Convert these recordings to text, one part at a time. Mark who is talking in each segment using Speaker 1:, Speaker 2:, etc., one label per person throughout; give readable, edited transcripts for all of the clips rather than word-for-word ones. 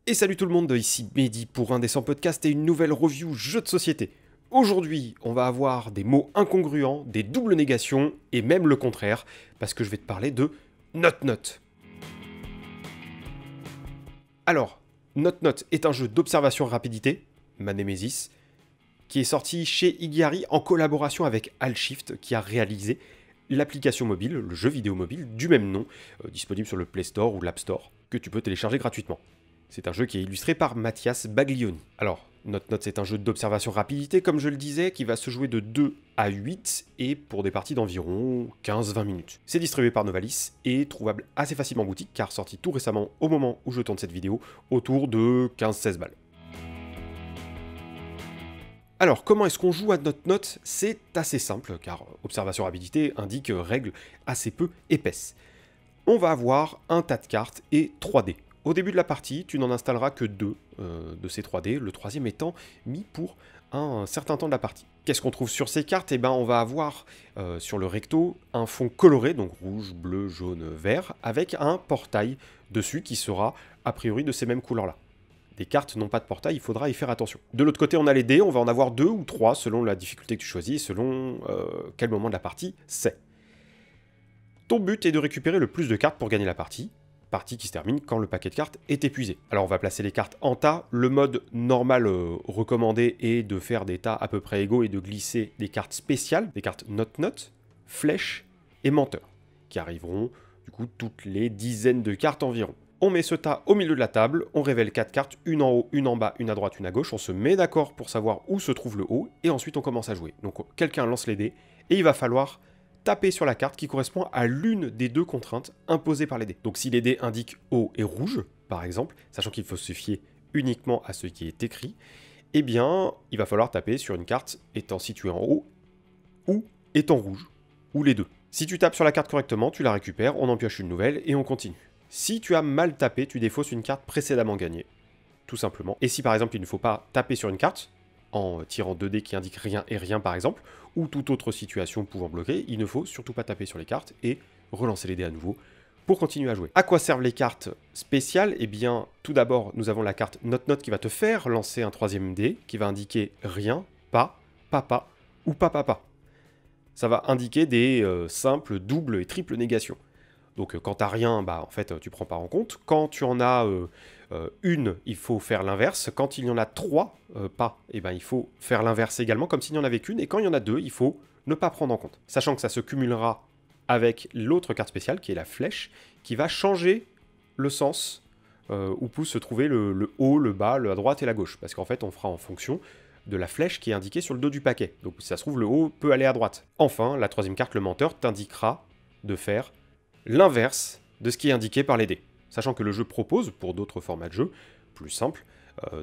Speaker 1: Et salut tout le monde, ici Mehdi pour un Indécent Podcast et une nouvelle review jeu de société. Aujourd'hui, on va avoir des mots incongruents, des doubles négations et même le contraire, parce que je vais te parler de Not Not. Alors, Not Not est un jeu d'observation rapidité, ma némésis, qui est sorti chez Igari en collaboration avec Alshift, qui a réalisé l'application mobile, le jeu vidéo mobile du même nom, disponible sur le Play Store ou l'App Store, que tu peux télécharger gratuitement. C'est un jeu qui est illustré par Mathias Baglioni. Alors, Not Not, c'est un jeu d'observation rapidité, comme je le disais, qui va se jouer de 2 à 8 et pour des parties d'environ 15-20 minutes. C'est distribué par Novalis et trouvable assez facilement en boutique, car sorti tout récemment au moment où je tourne cette vidéo, autour de 15-16 balles. Alors, comment est-ce qu'on joue à Not Not? C'est assez simple, car observation rapidité indique règles assez peu épaisses. On va avoir un tas de cartes et 3 dés. Au début de la partie, tu n'en installeras que 2 de ces 3D, le troisième étant mis pour un certain temps de la partie. Qu'est-ce qu'on trouve sur ces cartes? Eh ben, on va avoir sur le recto un fond coloré, donc rouge, bleu, jaune, vert, avec un portail dessus qui sera a priori de ces mêmes couleurs-là. Des cartes n'ont pas de portail, il faudra y faire attention. De l'autre côté, on a les dés, on va en avoir 2 ou 3 selon la difficulté que tu choisis, selon quel moment de la partie c'est. Ton but est de récupérer le plus de cartes pour gagner la partie qui se termine quand le paquet de cartes est épuisé. Alors on va placer les cartes en tas. Le mode normal recommandé est de faire des tas à peu près égaux et de glisser des cartes spéciales, des cartes Not, flèches et menteurs, qui arriveront du coup toutes les dizaines de cartes environ. On met ce tas au milieu de la table, on révèle 4 cartes, une en haut, une en bas, une à droite, une à gauche, on se met d'accord pour savoir où se trouve le haut, et ensuite on commence à jouer. Donc quelqu'un lance les dés, et il va falloir taper sur la carte qui correspond à l'une des 2 contraintes imposées par les dés. Donc si les dés indiquent haut et rouge, par exemple, sachant qu'il faut se fier uniquement à ce qui est écrit, eh bien, il va falloir taper sur une carte étant située en haut ou étant rouge, ou les deux. Si tu tapes sur la carte correctement, tu la récupères, on en pioche une nouvelle et on continue. Si tu as mal tapé, tu défausses une carte précédemment gagnée, tout simplement. Et si par exemple il ne faut pas taper sur une carte, en tirant 2 dés qui indiquent rien et rien par exemple, ou toute autre situation pouvant bloquer, il ne faut surtout pas taper sur les cartes et relancer les dés à nouveau pour continuer à jouer. À quoi servent les cartes spéciales? Eh bien, tout d'abord, nous avons la carte Not qui va te faire lancer un troisième dé, qui va indiquer rien, pas, papa ou pas papa. Ça va indiquer des simples, doubles et triples négations. Donc quand t'as rien, bah en fait tu prends pas en compte. Quand tu en as une, il faut faire l'inverse. Quand il y en a 3 pas, et ben il faut faire l'inverse également, comme s'il n'y en avait qu'une. Et quand il y en a 2, il faut ne pas prendre en compte. Sachant que ça se cumulera avec l'autre carte spéciale, qui est la flèche, qui va changer le sens où peut se trouver le haut, le bas, la droite et la gauche. Parce qu'en fait, on fera en fonction de la flèche qui est indiquée sur le dos du paquet. Donc si ça se trouve, le haut peut aller à droite. Enfin, la troisième carte, le menteur, t'indiquera de faire l'inverse de ce qui est indiqué par les dés. Sachant que le jeu propose, pour d'autres formats de jeu, plus simples,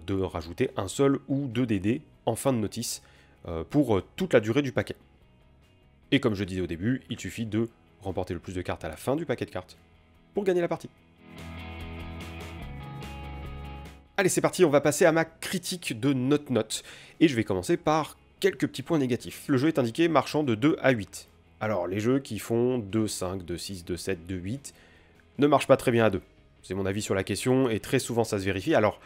Speaker 1: de rajouter un seul ou 2 dés en fin de notice pour toute la durée du paquet. Et comme je disais au début, il suffit de remporter le plus de cartes à la fin du paquet de cartes pour gagner la partie. Allez, c'est parti, on va passer à ma critique de Not. Et je vais commencer par quelques petits points négatifs. Le jeu est indiqué marchant de 2 à 8. Alors, les jeux qui font 2-5, 2-6, 2-7, 2-8 ne marchent pas très bien à 2. C'est mon avis sur la question, et très souvent ça se vérifie. Alors,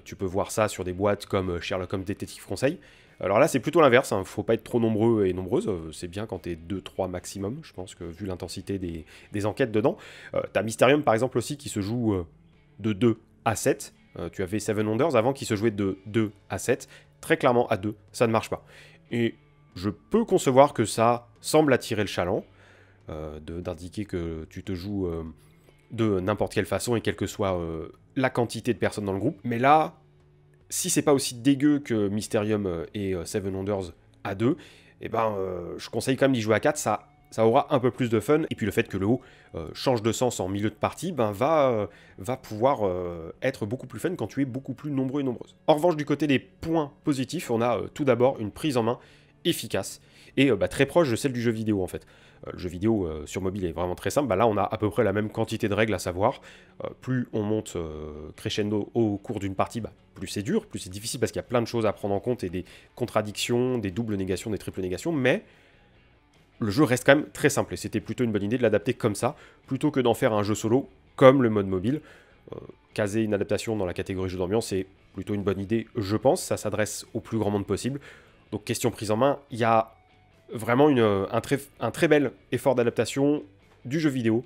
Speaker 1: tu peux voir ça sur des boîtes comme Sherlock Holmes Détective Conseil. Alors là, c'est plutôt l'inverse, hein. Faut pas être trop nombreux et nombreuses. C'est bien quand t'es 2-3 maximum, je pense que vu l'intensité des enquêtes dedans. T'as Mysterium, par exemple, aussi, qui se joue de 2 à 7. Tu avais Seven Wonders avant qui se jouait de 2 à 7. Très clairement, à 2, ça ne marche pas. Et je peux concevoir que ça semble attirer le chaland, d'indiquer que tu te joues de n'importe quelle façon et quelle que soit la quantité de personnes dans le groupe. Mais là, si c'est pas aussi dégueu que Mysterium et Seven Wonders à 2, eh ben, je conseille quand même d'y jouer à 4, ça aura un peu plus de fun. Et puis le fait que le haut change de sens en milieu de partie, ben, va pouvoir être beaucoup plus fun quand tu es beaucoup plus nombreux et nombreuses. En revanche, du côté des points positifs, on a tout d'abord une prise en main efficace et très proche de celle du jeu vidéo en fait. Le jeu vidéo sur mobile est vraiment très simple. Là, on a à peu près la même quantité de règles à savoir. Plus on monte crescendo au cours d'une partie, plus c'est dur, plus c'est difficile parce qu'il y a plein de choses à prendre en compte et des contradictions, des doubles négations, des triples négations. Mais le jeu reste quand même très simple et c'était plutôt une bonne idée de l'adapter comme ça plutôt que d'en faire un jeu solo comme le mode mobile. caser une adaptation dans la catégorie jeu d'ambiance, c'est plutôt une bonne idée, je pense. Ça s'adresse au plus grand monde possible. Donc question prise en main, il y a vraiment un très bel effort d'adaptation du jeu vidéo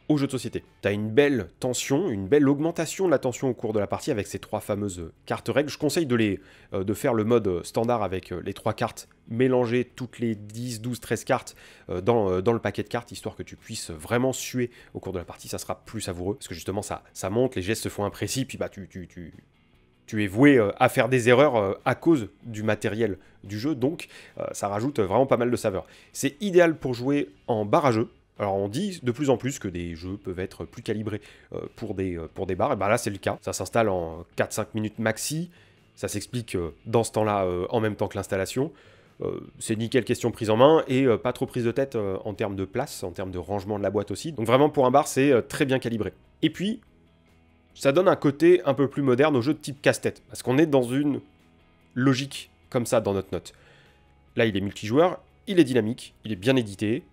Speaker 1: au jeu de société. Tu as une belle tension, une belle augmentation de la tension au cours de la partie avec ces 3 fameuses cartes règles. Je conseille de faire le mode standard avec les 3 cartes, mélanger toutes les 10, 12, 13 cartes dans le paquet de cartes, histoire que tu puisses vraiment suer au cours de la partie. Ça sera plus savoureux, parce que justement ça monte, les gestes se font imprécis, puis bah tu es voué à faire des erreurs à cause du matériel du jeu, donc ça rajoute vraiment pas mal de saveur. C'est idéal pour jouer en bar à jeu. Alors on dit de plus en plus que des jeux peuvent être plus calibrés pour des bars, et ben là c'est le cas. Ça s'installe en 4-5 minutes maxi, ça s'explique dans ce temps-là en même temps que l'installation. C'est nickel question prise en main, et pas trop prise de tête en termes de place, en termes de rangement de la boîte aussi. Donc vraiment pour un bar c'est très bien calibré. Et puis, ça donne un côté un peu plus moderne au jeu de type casse-tête, parce qu'on est dans une logique comme ça dans notre note. Là il est multijoueur, il est dynamique, il est bien édité,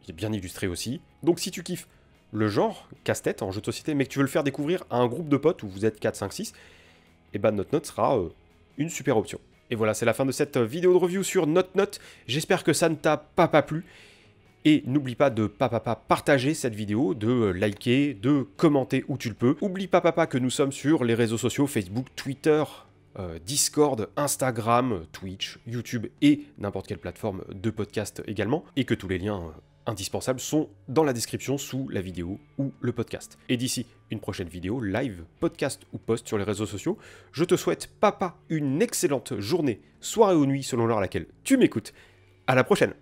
Speaker 1: il est bien illustré aussi. Donc si tu kiffes le genre casse-tête en jeu de société, mais que tu veux le faire découvrir à un groupe de potes où vous êtes 4, 5, 6, et ben Note Note sera une super option. Et voilà, c'est la fin de cette vidéo de review sur Note Note. J'espère que ça ne t'a pas plu. Et n'oublie pas de partager cette vidéo, de liker, de commenter où tu le peux. Oublie pas que nous sommes sur les réseaux sociaux, Facebook, Twitter, Discord, Instagram, Twitch, YouTube et n'importe quelle plateforme de podcast également. Et que tous les liens indispensables sont dans la description sous la vidéo ou le podcast. Et d'ici une prochaine vidéo, live, podcast ou post sur les réseaux sociaux, je te souhaite une excellente journée, soirée ou nuit selon l'heure à laquelle tu m'écoutes. À la prochaine!